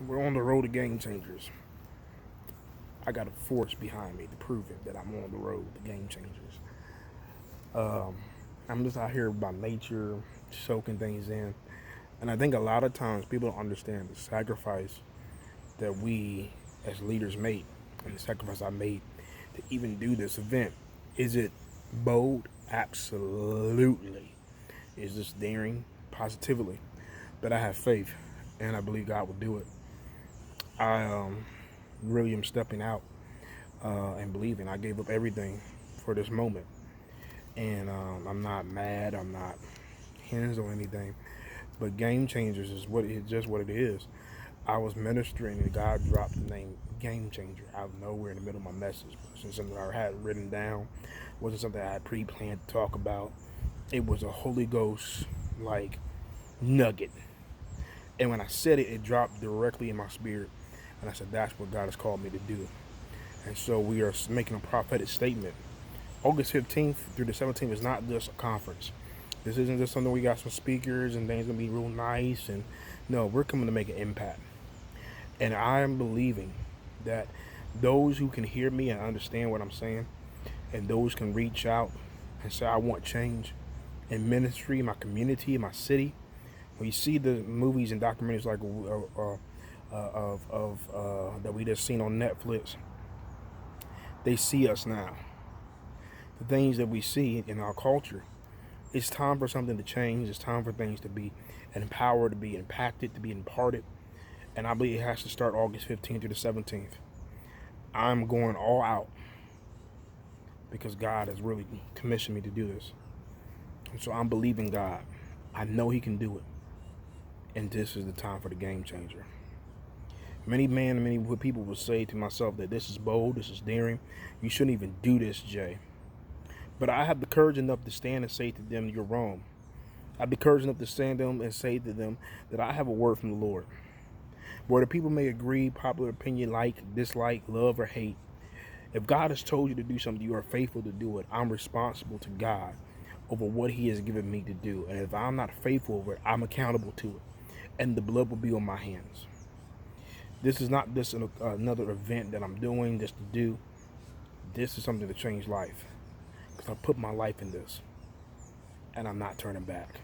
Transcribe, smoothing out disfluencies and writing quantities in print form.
We're on the road to game changers. I got a force behind me to prove it that I'm on the road to game changers. Um, I'm just out here by nature, soaking things in. And I think a lot of times people don't understand the sacrifice that we as leaders made and the sacrifice I made to even do this event. Is it bold? Absolutely. Is this daring? Positively. But I have faith and I believe God will do it. I really am stepping out and believing. I gave up everything for this moment. And I'm not mad. I'm not hinged on anything. But Game Changers is what it's just what it is. I was ministering and God dropped the name Game Changer out of nowhere in the middle of my message. It wasn't something I had written down. It wasn't something I had pre-planned to talk about. It was a Holy Ghost like nugget. And when I said it, it dropped directly in my spirit. And I said, that's what God has called me to do. And so we are making a prophetic statement. August 15th through the 17th is not just a conference. This isn't just something we got some speakers and things gonna be real nice. And no, we're coming to make an impact. And I am believing that those who can hear me and understand what I'm saying, and those can reach out and say, I want change in ministry, my community, my city. When you see the movies and documentaries like that we just seen on Netflix, they see us now. The things that we see in our culture, it's time for something to change. It's time for things to be empowered, to be impacted, to be imparted. And I believe it has to start August 15th through the 17th. I'm going all out because God has really commissioned me to do this. And so I'm believing God. I know He can do it. And this is the time for the game changer. Many people will say to myself that this is bold, this is daring. You shouldn't even do this, Jay. But I have the courage enough to stand and say to them, you're wrong. I have the courage enough to stand them and say to them that I have a word from the Lord. Whether people may agree, popular opinion, like, dislike, love, or hate, if God has told you to do something, you are faithful to do it. I'm responsible to God over what He has given me to do. And if I'm not faithful over it, I'm accountable to it. And the blood will be on my hands. This is not just another event that I'm doing just to do. This is something to change life. Because I put my life in this. And I'm not turning back.